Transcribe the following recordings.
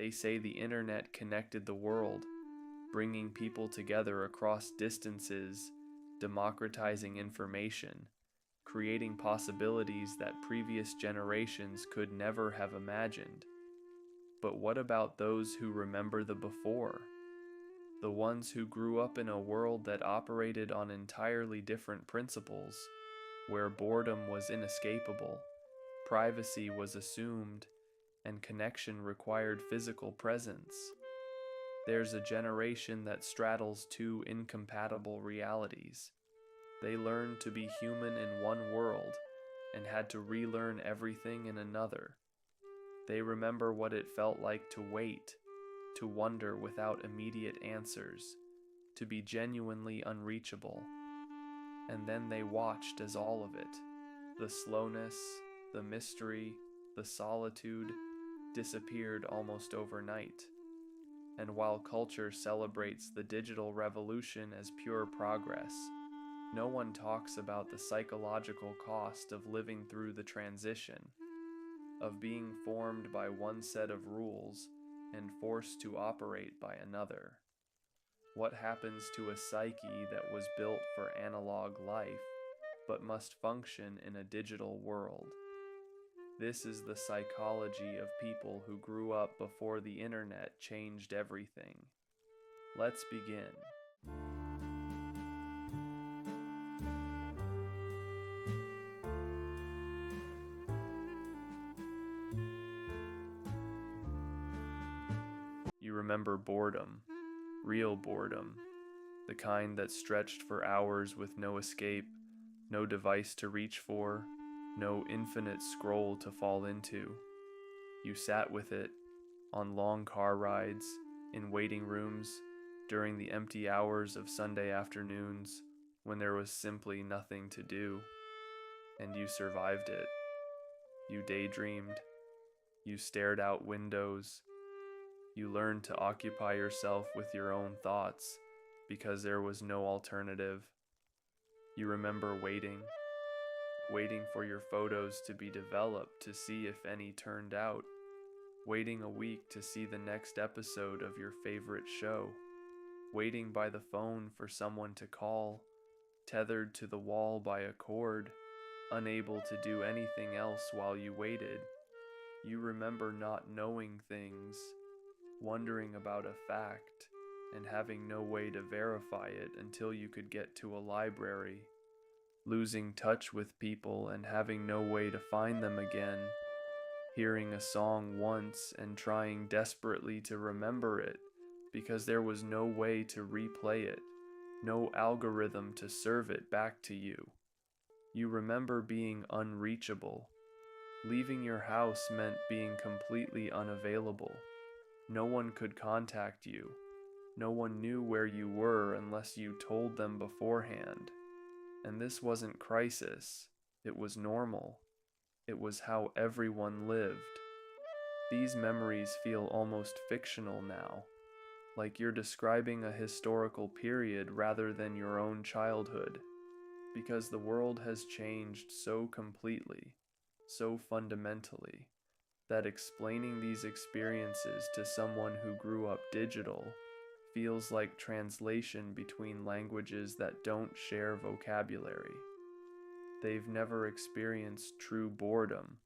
They say the internet connected the world, bringing people together across distances, democratizing information, creating possibilities that previous generations could never have imagined. But what about those who remember the before? The ones who grew up in a world that operated on entirely different principles, where boredom was inescapable, privacy was assumed, and connection required physical presence. There's a generation that straddles two incompatible realities. They learned to be human in one world and had to relearn everything in another. They remember what it felt like to wait, to wonder without immediate answers, to be genuinely unreachable. And then they watched as all of it, the slowness, the mystery, the solitude, disappeared almost overnight. And while culture celebrates the digital revolution as pure progress, no one talks about the psychological cost of living through the transition, of being formed by one set of rules and forced to operate by another. What happens to a psyche that was built for analog life, but must function in a digital world? This is the psychology of people who grew up before the internet changed everything. Let's begin. You remember boredom, real boredom, the kind that stretched for hours with no escape, no device to reach for, no infinite scroll to fall into. You sat with it, on long car rides, in waiting rooms, during the empty hours of Sunday afternoons, when there was simply nothing to do. And you survived it. You daydreamed. You stared out windows. You learned to occupy yourself with your own thoughts, because there was no alternative. You remember waiting for your photos to be developed to see if any turned out, waiting a week to see the next episode of your favorite show, waiting by the phone for someone to call, tethered to the wall by a cord, unable to do anything else while you waited. You remember not knowing things, wondering about a fact, and having no way to verify it until you could get to a library, losing touch with people and having no way to find them again, hearing a song once and trying desperately to remember it because there was no way to replay it, no algorithm to serve it back to you. You remember being unreachable. Leaving your house meant being completely unavailable. No one could contact you. No one knew where you were unless you told them beforehand. And this wasn't crisis. It was normal. It was how everyone lived. These memories feel almost fictional now, like you're describing a historical period rather than your own childhood, because the world has changed so completely, so fundamentally, that explaining these experiences to someone who grew up digital feels like translation between languages that don't share vocabulary. They've never experienced true boredom.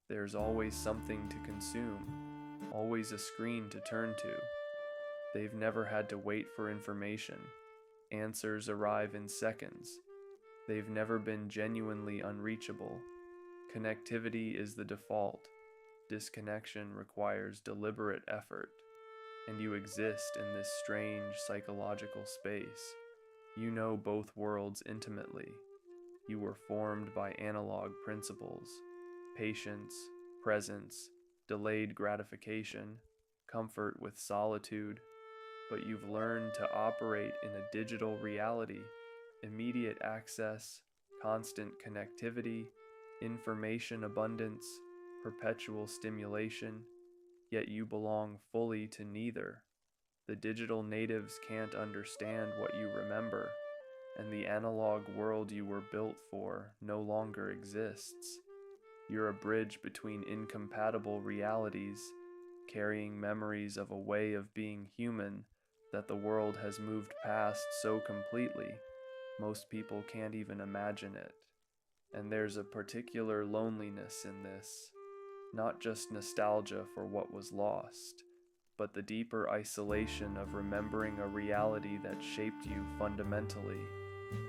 There's always something to consume, always a screen to turn to. They've never had to wait for information. Answers arrive in seconds. They've never been genuinely unreachable. Connectivity is the default. Disconnection requires deliberate effort. And you exist in this strange psychological space. You know both worlds intimately. You were formed by analog principles: patience, presence, delayed gratification, comfort with solitude. But you've learned to operate in a digital reality: immediate access, constant connectivity, information abundance, perpetual stimulation. Yet you belong fully to neither. The digital natives can't understand what you remember, and the analog world you were built for no longer exists. You're a bridge between incompatible realities, carrying memories of a way of being human that the world has moved past so completely, most people can't even imagine it. And there's a particular loneliness in this, not just nostalgia for what was lost, but the deeper isolation of remembering a reality that shaped you fundamentally,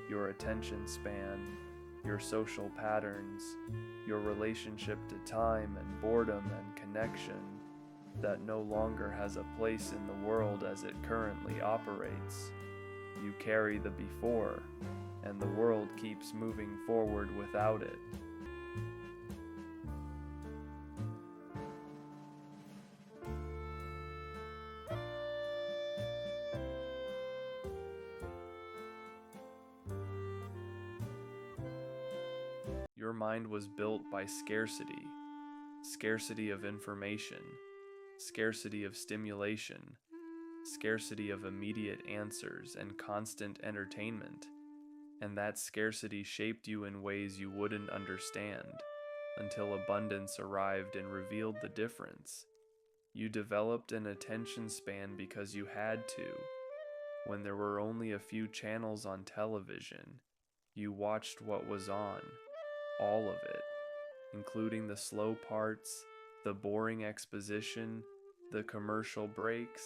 your attention span, your social patterns, your relationship to time and boredom and connection, that no longer has a place in the world as it currently operates. You carry the before, and the world keeps moving forward without it. Your mind was built by scarcity, scarcity of information, scarcity of stimulation, scarcity of immediate answers, and constant entertainment. And that scarcity shaped you in ways you wouldn't understand until abundance arrived and revealed the difference. You developed an attention span because you had to. When there were only a few channels on television, you watched what was on, all of it, including the slow parts, the boring exposition, the commercial breaks.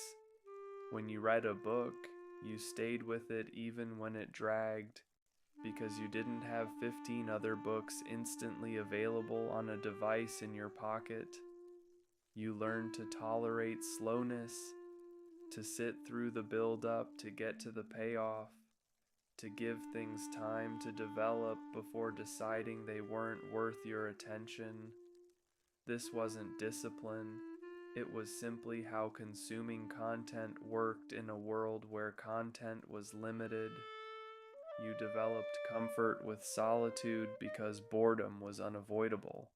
When you read a book, you stayed with it even when it dragged, because you didn't have 15 other books instantly available on a device in your pocket. You learned to tolerate slowness, to sit through the build-up to get to the payoff, to give things time to develop before deciding they weren't worth your attention. This wasn't discipline. It was simply how consuming content worked in a world where content was limited. You developed comfort with solitude because boredom was unavoidable.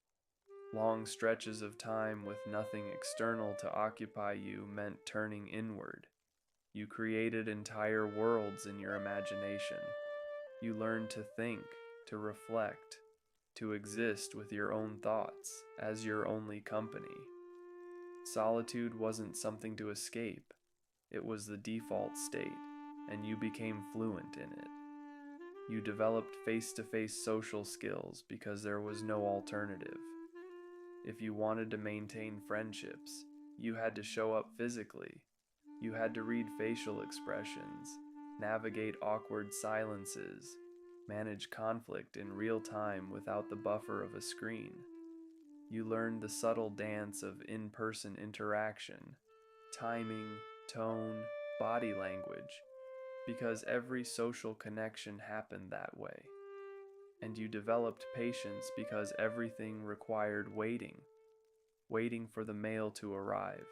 Long stretches of time with nothing external to occupy you meant turning inward. You created entire worlds in your imagination. You learned to think, to reflect, to exist with your own thoughts as your only company. Solitude wasn't something to escape. It was the default state, and you became fluent in it. You developed face-to-face social skills because there was no alternative. If you wanted to maintain friendships, you had to show up physically. You had to read facial expressions, navigate awkward silences, manage conflict in real time without the buffer of a screen. You learned the subtle dance of in-person interaction, timing, tone, body language, because every social connection happened that way. And you developed patience because everything required waiting. Waiting for the mail to arrive,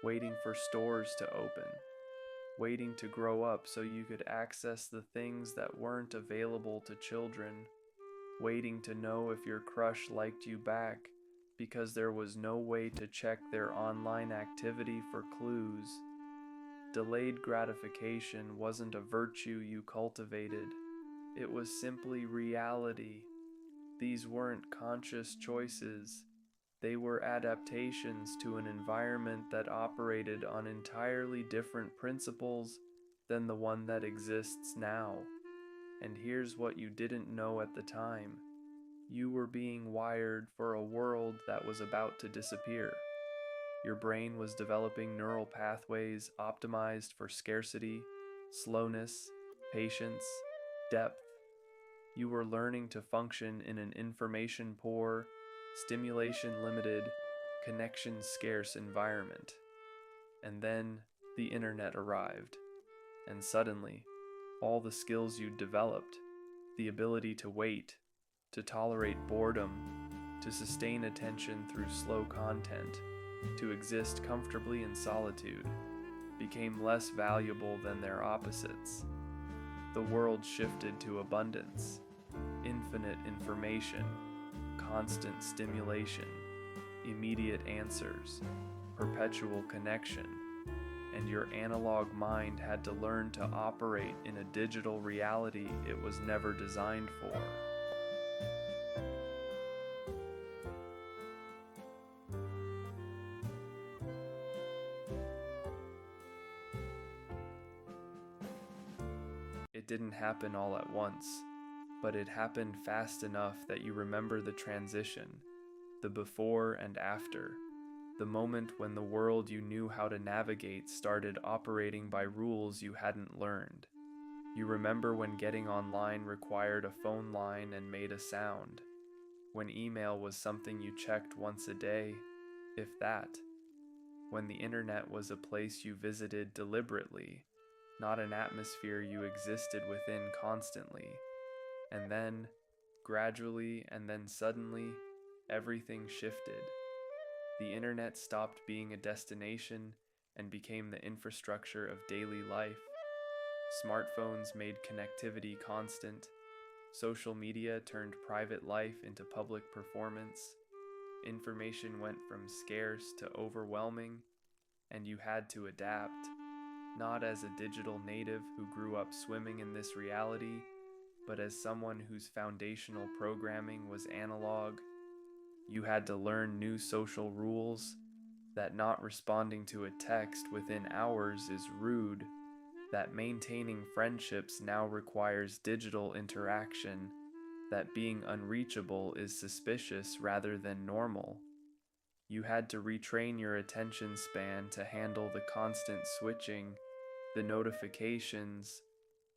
waiting for stores to open, waiting to grow up so you could access the things that weren't available to children, waiting to know if your crush liked you back because there was no way to check their online activity for clues. Delayed gratification wasn't a virtue you cultivated. It was simply reality. These weren't conscious choices. They were adaptations to an environment that operated on entirely different principles than the one that exists now. And here's what you didn't know at the time. You were being wired for a world that was about to disappear. Your brain was developing neural pathways optimized for scarcity, slowness, patience, depth. You were learning to function in an information-poor, stimulation-limited, connection-scarce environment. And then the internet arrived, and suddenly, all the skills you'd developed, the ability to wait, to tolerate boredom, to sustain attention through slow content, to exist comfortably in solitude, became less valuable than their opposites. The world shifted to abundance, infinite information, constant stimulation, immediate answers, perpetual connection, and your analog mind had to learn to operate in a digital reality it was never designed for. didn't happen all at once, but it happened fast enough that you remember the transition, the before and after, the moment when the world you knew how to navigate started operating by rules you hadn't learned. You remember when getting online required a phone line and made a sound, when email was something you checked once a day, if that, when the internet was a place you visited deliberately, not an atmosphere you existed within constantly. And then, gradually and then suddenly, everything shifted. The internet stopped being a destination and became the infrastructure of daily life. Smartphones made connectivity constant. Social media turned private life into public performance. Information went from scarce to overwhelming, and you had to adapt, not as a digital native who grew up swimming in this reality, but as someone whose foundational programming was analog. You had to learn new social rules, that not responding to a text within hours is rude, that maintaining friendships now requires digital interaction, that being unreachable is suspicious rather than normal. You had to retrain your attention span to handle the constant switching, the notifications,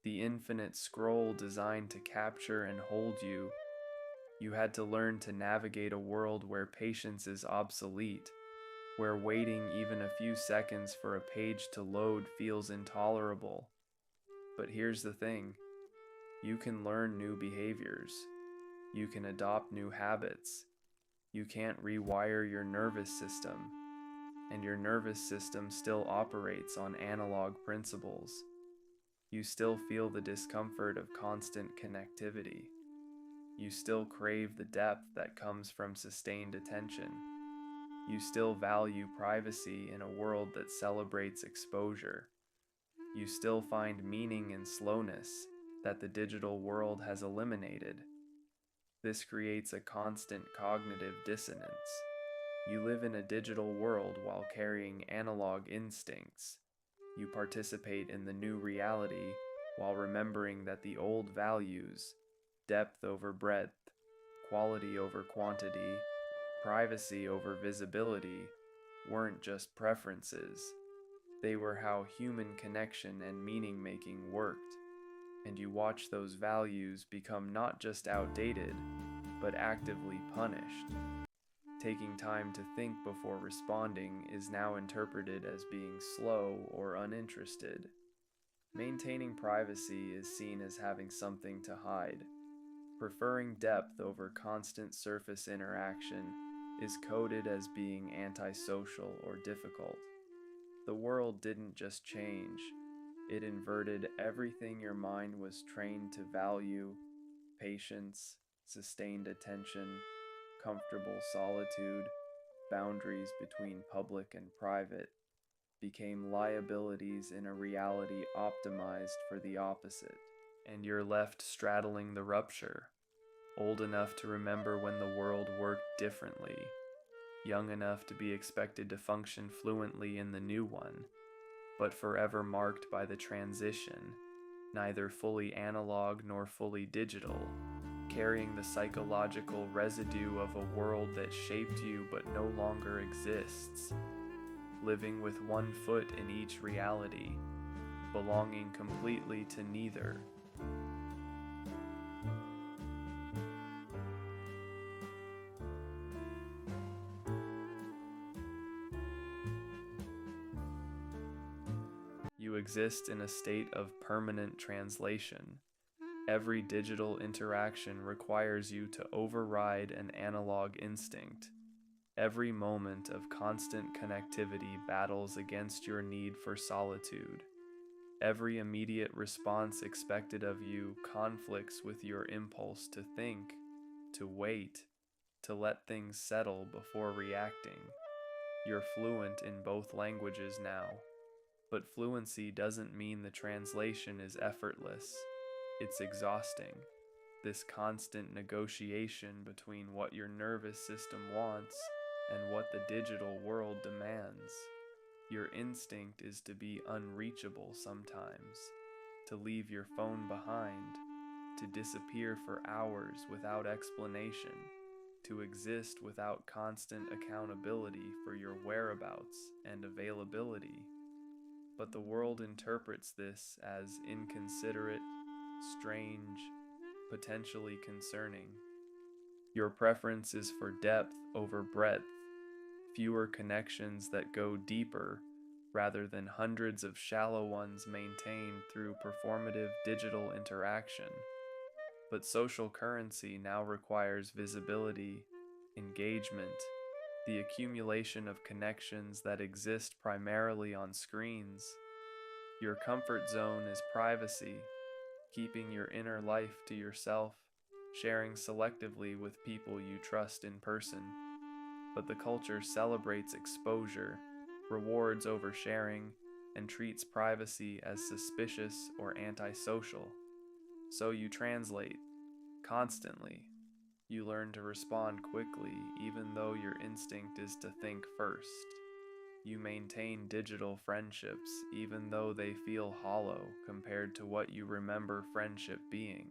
the infinite scroll designed to capture and hold you. You had to learn to navigate a world where patience is obsolete, where waiting even a few seconds for a page to load feels intolerable. But here's the thing, you can learn new behaviors. You can adopt new habits. You can't rewire your nervous system, and your nervous system still operates on analog principles. You still feel the discomfort of constant connectivity. You still crave the depth that comes from sustained attention. You still value privacy in a world that celebrates exposure. You still find meaning in slowness that the digital world has eliminated. This creates a constant cognitive dissonance. You live in a digital world while carrying analog instincts. You participate in the new reality while remembering that the old values, depth over breadth, quality over quantity, privacy over visibility, weren't just preferences. They were how human connection and meaning-making worked, and you watch those values become not just outdated, but actively punished. Taking time to think before responding is now interpreted as being slow or uninterested. Maintaining privacy is seen as having something to hide. Preferring depth over constant surface interaction is coded as being antisocial or difficult. The world didn't just change, it inverted everything your mind was trained to value: patience, sustained attention, comfortable solitude, boundaries between public and private, became liabilities in a reality optimized for the opposite. And you're left straddling the rupture, old enough to remember when the world worked differently, young enough to be expected to function fluently in the new one, but forever marked by the transition, neither fully analog nor fully digital, carrying the psychological residue of a world that shaped you but no longer exists, living with one foot in each reality, belonging completely to neither. You exist in a state of permanent translation. Every digital interaction requires you to override an analog instinct. Every moment of constant connectivity battles against your need for solitude. Every immediate response expected of you conflicts with your impulse to think, to wait, to let things settle before reacting. You're fluent in both languages now, but fluency doesn't mean the translation is effortless. It's exhausting. This constant negotiation between what your nervous system wants and what the digital world demands. Your instinct is to be unreachable sometimes, to leave your phone behind, to disappear for hours without explanation, to exist without constant accountability for your whereabouts and availability. But the world interprets this as inconsiderate, strange, potentially concerning. Your preference is for depth over breadth, fewer connections that go deeper rather than hundreds of shallow ones maintained through performative digital interaction. But social currency now requires visibility, engagement, the accumulation of connections that exist primarily on screens. Your comfort zone is privacy, keeping your inner life to yourself, sharing selectively with people you trust in person. But the culture celebrates exposure, rewards oversharing, and treats privacy as suspicious or antisocial. So you translate constantly. You learn to respond quickly, even though your instinct is to think first. You maintain digital friendships, even though they feel hollow compared to what you remember friendship being.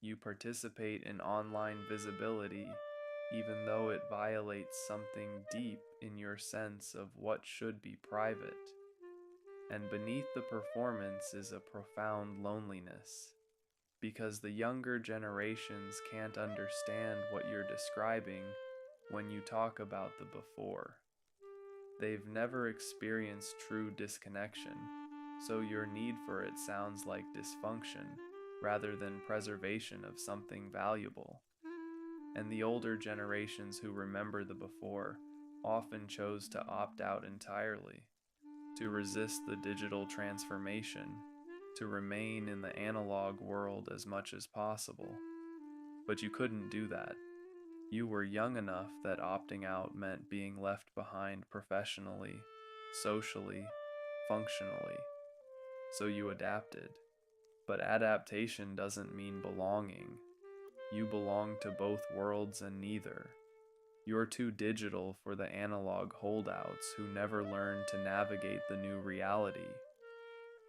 You participate in online visibility, even though it violates something deep in your sense of what should be private. And beneath the performance is a profound loneliness, because the younger generations can't understand what you're describing when you talk about the before. They've never experienced true disconnection, so your need for it sounds like dysfunction rather than preservation of something valuable. And the older generations who remember the before often chose to opt out entirely, to resist the digital transformation, to remain in the analog world as much as possible. But you couldn't do that. You were young enough that opting out meant being left behind professionally, socially, functionally. So you adapted. But adaptation doesn't mean belonging. You belong to both worlds and neither. You're too digital for the analog holdouts who never learned to navigate the new reality.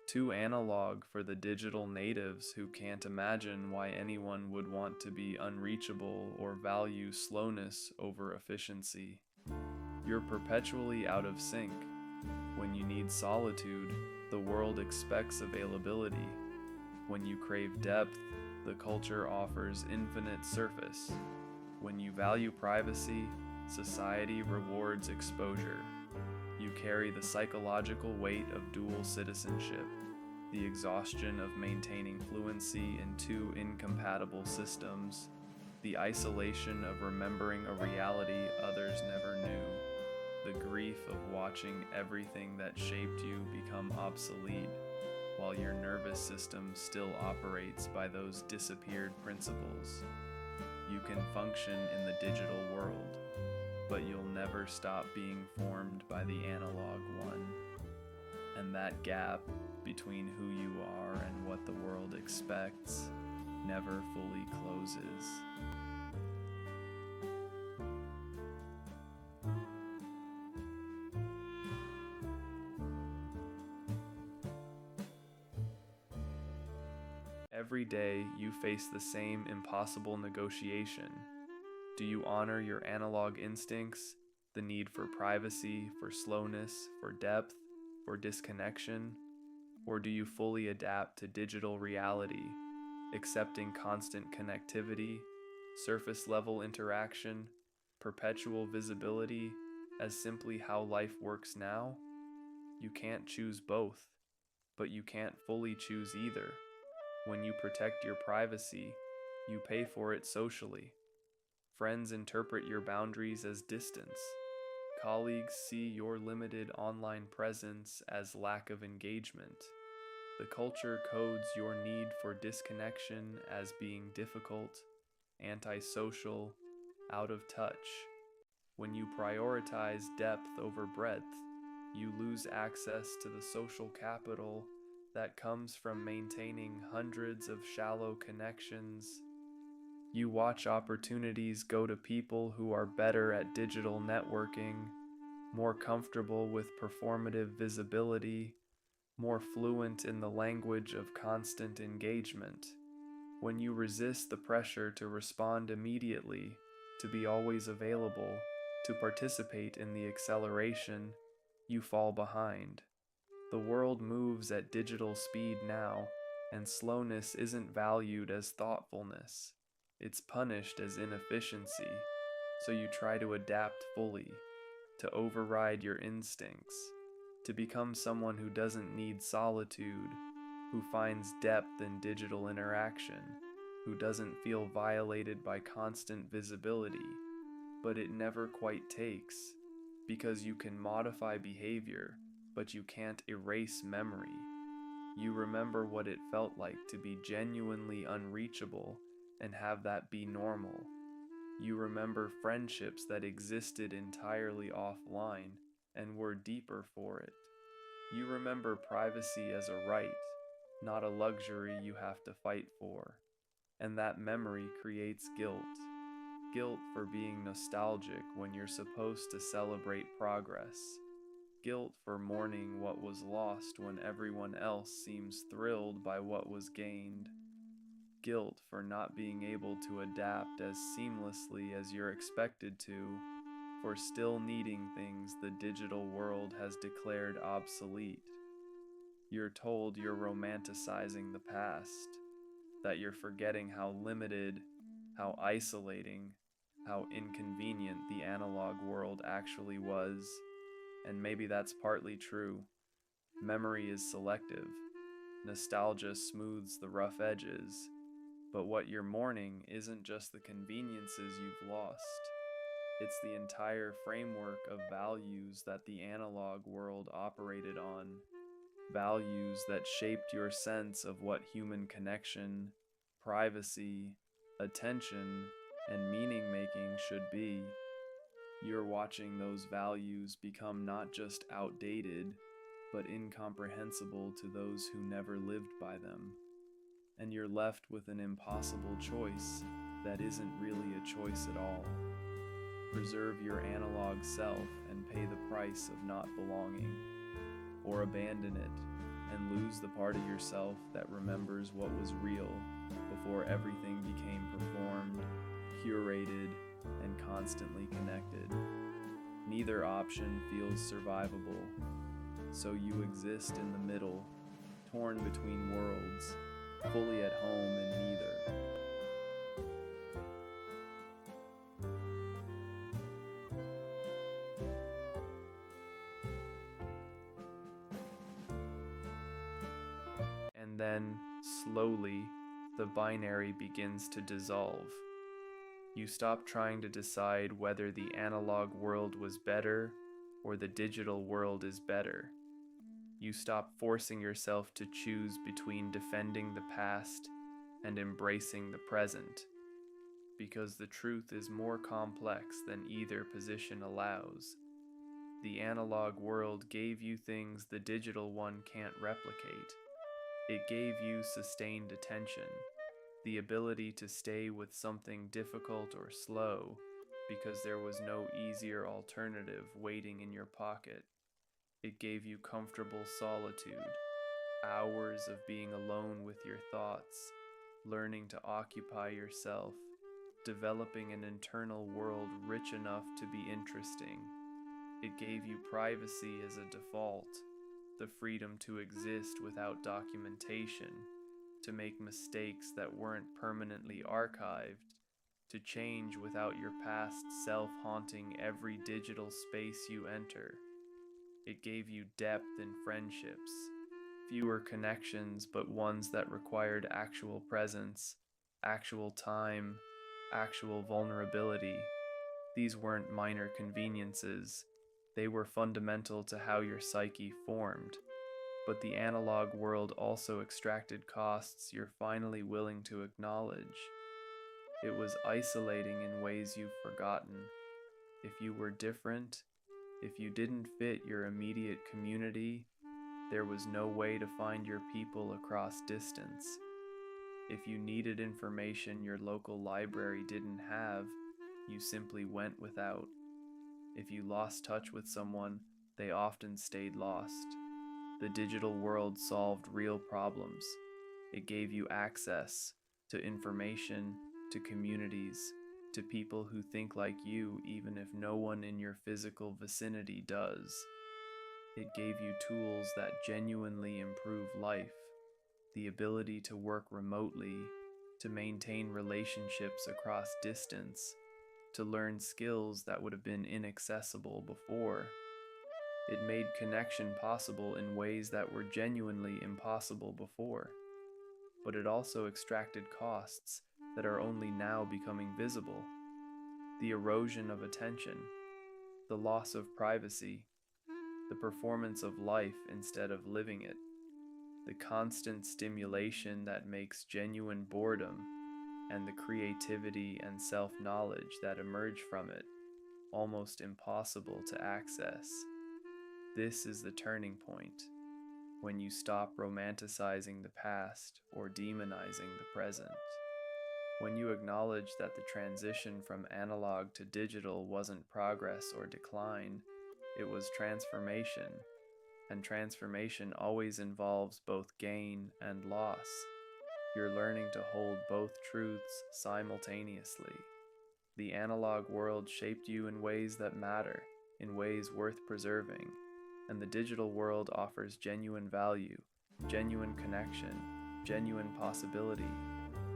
Too analog for the digital natives who can't imagine why anyone would want to be unreachable or value slowness over efficiency. You're perpetually out of sync. When you need solitude, the world expects availability. When you crave depth, the culture offers infinite surface. When you value privacy, society rewards exposure. You carry the psychological weight of dual citizenship, the exhaustion of maintaining fluency in two incompatible systems, the isolation of remembering a reality others never knew, the grief of watching everything that shaped you become obsolete, while your nervous system still operates by those disappeared principles. You can function in the digital world, but you'll never stop being formed by the analog one. And that gap between who you are and what the world expects never fully closes. Every day you face the same impossible negotiation. Do you honor your analog instincts, the need for privacy, for slowness, for depth, for disconnection? Or do you fully adapt to digital reality, accepting constant connectivity, surface level interaction, perpetual visibility as simply how life works now? You can't choose both, but you can't fully choose either. When you protect your privacy, you pay for it socially. Friends interpret your boundaries as distance. Colleagues see your limited online presence as lack of engagement. The culture codes your need for disconnection as being difficult, antisocial, out of touch. When you prioritize depth over breadth, you lose access to the social capital that comes from maintaining hundreds of shallow connections. You watch opportunities go to people who are better at digital networking, more comfortable with performative visibility, more fluent in the language of constant engagement. When you resist the pressure to respond immediately, to be always available, to participate in the acceleration, you fall behind. The world moves at digital speed now, and slowness isn't valued as thoughtfulness. It's punished as inefficiency, so you try to adapt fully, to override your instincts, to become someone who doesn't need solitude, who finds depth in digital interaction, who doesn't feel violated by constant visibility. But it never quite takes, because you can modify behavior, but you can't erase memory. You remember what it felt like to be genuinely unreachable and have that be normal. You remember friendships that existed entirely offline and were deeper for it. You remember privacy as a right, not a luxury you have to fight for. And that memory creates guilt. Guilt for being nostalgic when you're supposed to celebrate progress. Guilt for mourning what was lost when everyone else seems thrilled by what was gained. Guilt for not being able to adapt as seamlessly as you're expected to, for still needing things the digital world has declared obsolete. You're told you're romanticizing the past, that you're forgetting how limited, how isolating, how inconvenient the analog world actually was. And maybe that's partly true. Memory is selective. Nostalgia smooths the rough edges. But what you're mourning isn't just the conveniences you've lost. It's the entire framework of values that the analog world operated on. Values that shaped your sense of what human connection, privacy, attention, and meaning making should be. You're watching those values become not just outdated, but incomprehensible to those who never lived by them. And you're left with an impossible choice that isn't really a choice at all. Preserve your analog self and pay the price of not belonging, or abandon it and lose the part of yourself that remembers what was real before everything became performed, curated, and constantly connected. Neither option feels survivable, so you exist in the middle, torn between worlds, fully at home in neither. And then, slowly, the binary begins to dissolve. You stop trying to decide whether the analog world was better or the digital world is better. You stop forcing yourself to choose between defending the past and embracing the present, because the truth is more complex than either position allows. The analog world gave you things the digital one can't replicate. It gave you sustained attention, the ability to stay with something difficult or slow because there was no easier alternative waiting in your pocket. It gave you comfortable solitude, hours of being alone with your thoughts, learning to occupy yourself, developing an internal world rich enough to be interesting. It gave you privacy as a default, the freedom to exist without documentation, to make mistakes that weren't permanently archived, to change without your past self haunting every digital space you enter. It gave you depth in friendships, fewer connections, but ones that required actual presence, actual time, actual vulnerability. These weren't minor conveniences, they were fundamental to how your psyche formed. But the analog world also extracted costs you're finally willing to acknowledge. It was isolating in ways you've forgotten. If you were different, if you didn't fit your immediate community, there was no way to find your people across distance. If you needed information your local library didn't have, you simply went without. If you lost touch with someone, they often stayed lost. The digital world solved real problems. It gave you access to information, to communities, to people who think like you, even if no one in your physical vicinity does. It gave you tools that genuinely improve life, the ability to work remotely, to maintain relationships across distance, to learn skills that would have been inaccessible before. It made connection possible in ways that were genuinely impossible before. But it also extracted costs that are only now becoming visible. The erosion of attention, the loss of privacy, the performance of life instead of living it, the constant stimulation that makes genuine boredom, and the creativity and self-knowledge that emerge from it almost impossible to access. This is the turning point, when you stop romanticizing the past or demonizing the present. When you acknowledge that the transition from analog to digital wasn't progress or decline, it was transformation, and transformation always involves both gain and loss. You're learning to hold both truths simultaneously. The analog world shaped you in ways that matter, in ways worth preserving, and the digital world offers genuine value, genuine connection, genuine possibility.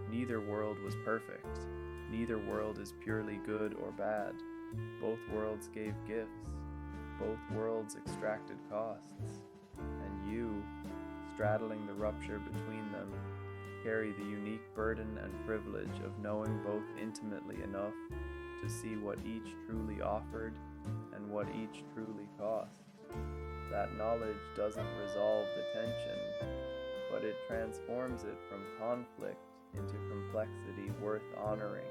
Neither world was perfect. Neither world is purely good or bad. Both worlds gave gifts. Both worlds extracted costs. And you, straddling the rupture between them, carry the unique burden and privilege of knowing both intimately enough to see what each truly offered and what each truly cost. That knowledge doesn't resolve the tension, but it transforms it from conflict into complexity worth honoring.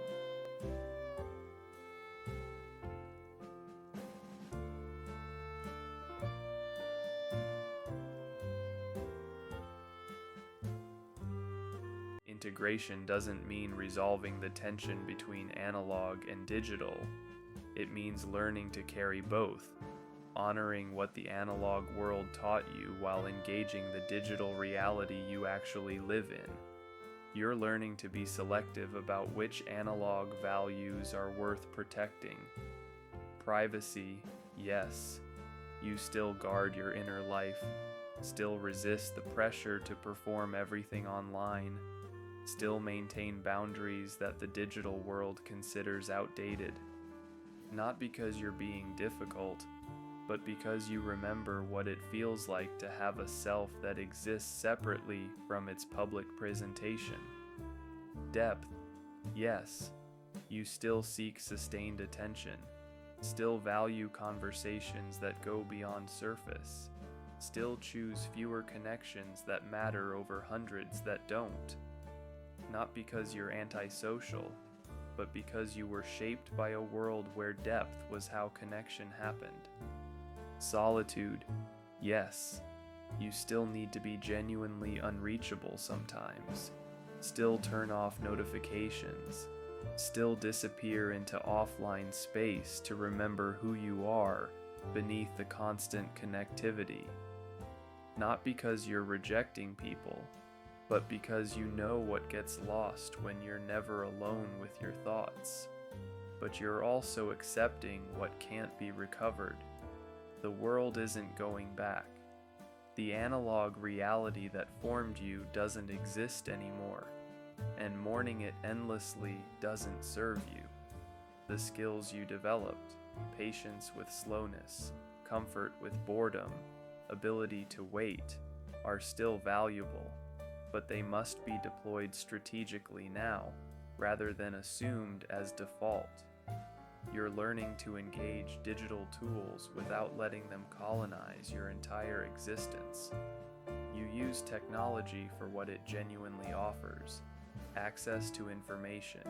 Integration doesn't mean resolving the tension between analog and digital. It means learning to carry both, honoring what the analog world taught you while engaging the digital reality you actually live in. You're learning to be selective about which analog values are worth protecting. Privacy, yes. You still guard your inner life, still resist the pressure to perform everything online, still maintain boundaries that the digital world considers outdated. Not because you're being difficult, but because you remember what it feels like to have a self that exists separately from its public presentation. Depth, yes, you still seek sustained attention, still value conversations that go beyond surface, still choose fewer connections that matter over hundreds that don't. Not because you're antisocial, but because you were shaped by a world where depth was how connection happened. Solitude, yes, you still need to be genuinely unreachable sometimes, still turn off notifications, still disappear into offline space to remember who you are beneath the constant connectivity. Not because you're rejecting people, but because you know what gets lost when you're never alone with your thoughts. But you're also accepting what can't be recovered. The world isn't going back. The analog reality that formed you doesn't exist anymore, and mourning it endlessly doesn't serve you. The skills you developed, patience with slowness, comfort with boredom, ability to wait, are still valuable, but they must be deployed strategically now, rather than assumed as default. You're learning to engage digital tools without letting them colonize your entire existence. You use technology for what it genuinely offers: access to information,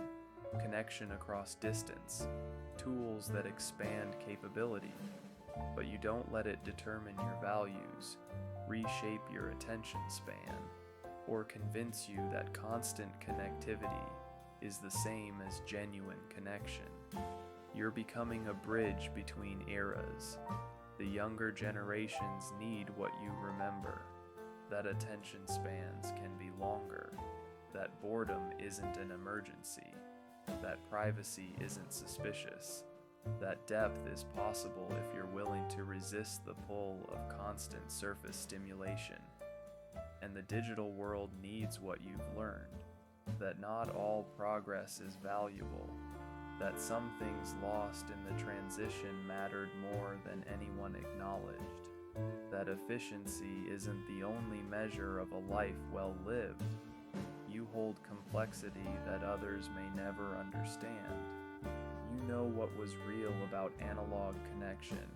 connection across distance, tools that expand capability, but you don't let it determine your values, reshape your attention span, or convince you that constant connectivity is the same as genuine connection. You're becoming a bridge between eras. The younger generations need what you remember, that attention spans can be longer, that boredom isn't an emergency, that privacy isn't suspicious, that depth is possible if you're willing to resist the pull of constant surface stimulation. And the digital world needs what you've learned, that not all progress is valuable, that some things lost in the transition mattered more than anyone acknowledged, that efficiency isn't the only measure of a life well lived. You hold complexity that others may never understand. You know what was real about analog connection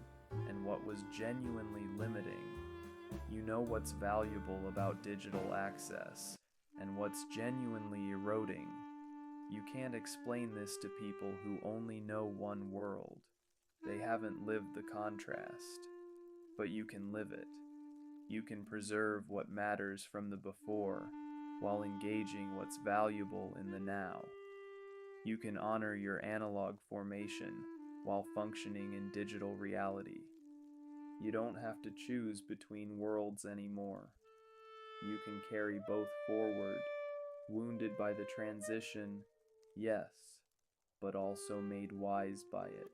and what was genuinely limiting. You know what's valuable about digital access and what's genuinely eroding. You can't explain this to people who only know one world. They haven't lived the contrast, but you can live it. You can preserve what matters from the before while engaging what's valuable in the now. You can honor your analog formation while functioning in digital reality. You don't have to choose between worlds anymore. You can carry both forward, wounded by the transition, yes, but also made wise by it.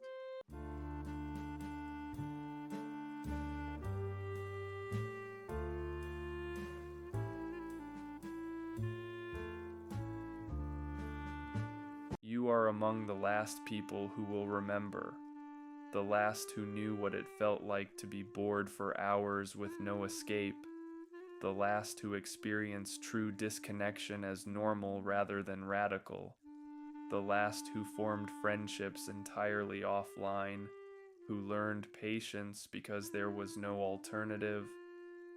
You are among the last people who will remember, the last who knew what it felt like to be bored for hours with no escape, the last who experienced true disconnection as normal rather than radical, the last who formed friendships entirely offline, who learned patience because there was no alternative,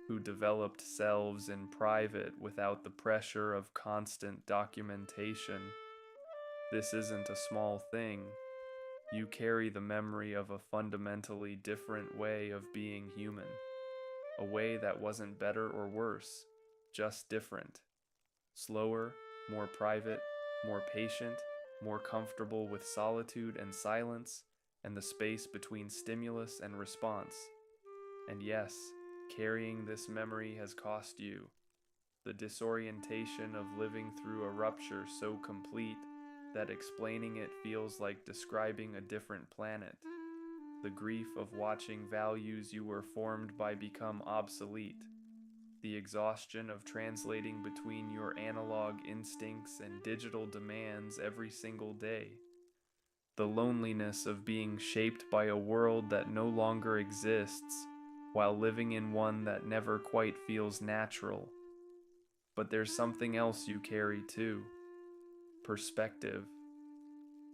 who developed selves in private without the pressure of constant documentation. This isn't a small thing. You carry the memory of a fundamentally different way of being human, a way that wasn't better or worse, just different. Slower, more private, more patient, more comfortable with solitude and silence and the space between stimulus and response. And yes, carrying this memory has cost you. The disorientation of living through a rupture so complete that explaining it feels like describing a different planet. The grief of watching values you were formed by become obsolete. The exhaustion of translating between your analog instincts and digital demands every single day. The loneliness of being shaped by a world that no longer exists while living in one that never quite feels natural. But there's something else you carry too. Perspective.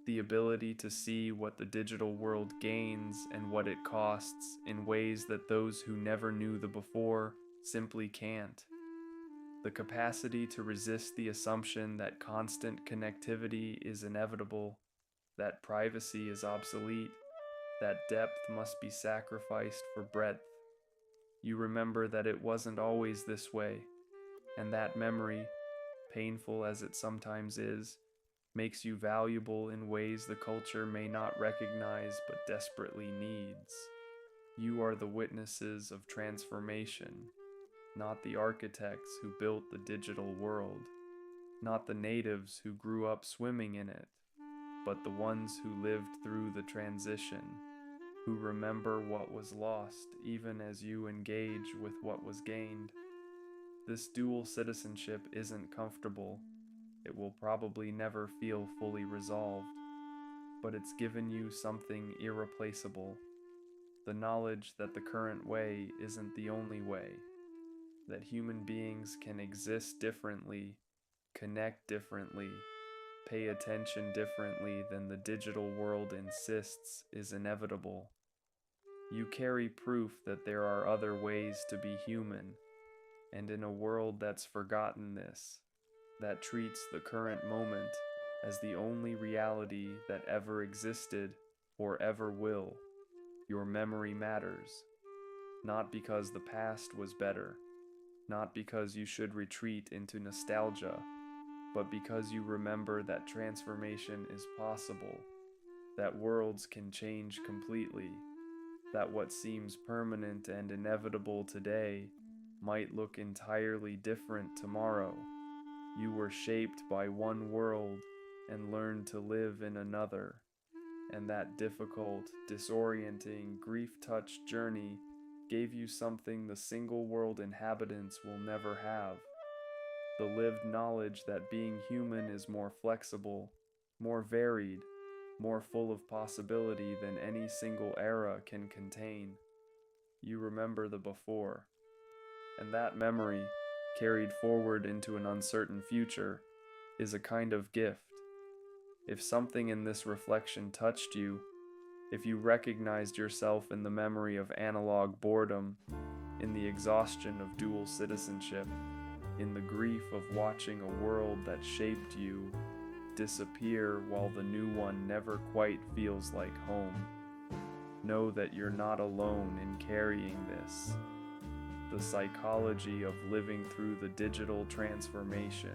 The ability to see what the digital world gains and what it costs in ways that those who never knew the before simply can't. The capacity to resist the assumption that constant connectivity is inevitable, that privacy is obsolete, that depth must be sacrificed for breadth. You remember that it wasn't always this way, and that memory, painful as it sometimes is, makes you valuable in ways the culture may not recognize but desperately needs. You are the witnesses of transformation, not the architects who built the digital world, not the natives who grew up swimming in it, but the ones who lived through the transition, who remember what was lost even as you engage with what was gained. This dual citizenship isn't comfortable. It will probably never feel fully resolved, but it's given you something irreplaceable, the knowledge that the current way isn't the only way, that human beings can exist differently, connect differently, pay attention differently than the digital world insists is inevitable. You carry proof that there are other ways to be human, and in a world that's forgotten this, that treats the current moment as the only reality that ever existed or ever will, your memory matters, not because the past was better, not because you should retreat into nostalgia, but because you remember that transformation is possible, that worlds can change completely, that what seems permanent and inevitable today might look entirely different tomorrow. You were shaped by one world and learned to live in another, and that difficult, disorienting, grief-touched journey gave you something the single world inhabitants will never have: the lived knowledge that being human is more flexible, more varied, more full of possibility than any single era can contain. You remember the before, and that memory, carried forward into an uncertain future, is a kind of gift. If something in this reflection touched you, if you recognized yourself in the memory of analog boredom, in the exhaustion of dual citizenship, in the grief of watching a world that shaped you disappear while the new one never quite feels like home, know that you're not alone in carrying this. The psychology of living through the digital transformation,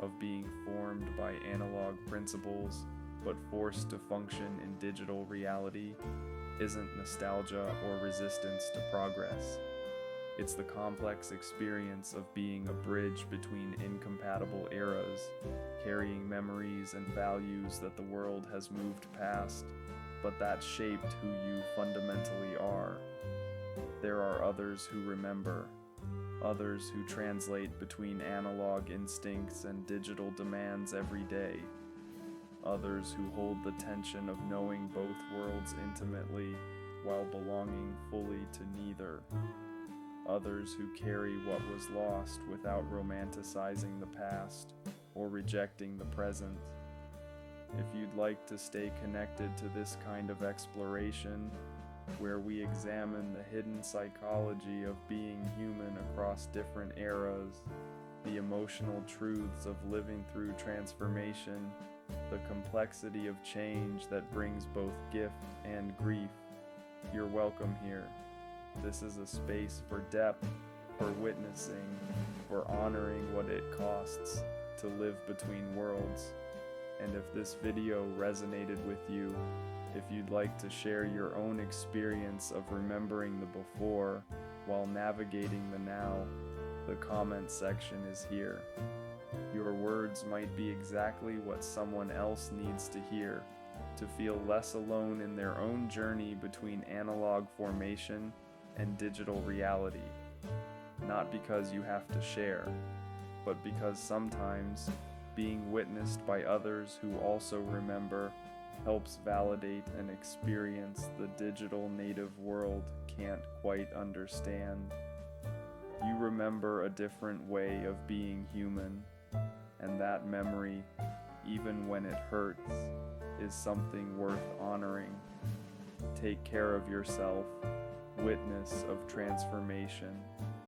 of being formed by analog principles but forced to function in digital reality, isn't nostalgia or resistance to progress. It's the complex experience of being a bridge between incompatible eras, carrying memories and values that the world has moved past, but that shaped who you fundamentally are. There are others who remember, others who translate between analog instincts and digital demands every day, others who hold the tension of knowing both worlds intimately while belonging fully to neither, others who carry what was lost without romanticizing the past or rejecting the present. If you'd like to stay connected to this kind of exploration, where we examine the hidden psychology of being human across different eras, the emotional truths of living through transformation, the complexity of change that brings both gift and grief, you're welcome here. This is a space for depth, for witnessing, for honoring what it costs to live between worlds. And if this video resonated with you, if you'd like to share your own experience of remembering the before while navigating the now, the comment section is here. Your words might be exactly what someone else needs to hear, to feel less alone in their own journey between analog formation and digital reality. Not because you have to share, but because sometimes being witnessed by others who also remember helps validate an experience the digital native world can't quite understand. You remember a different way of being human, and that memory, even when it hurts, is something worth honoring. Take care of yourself, witness of transformation.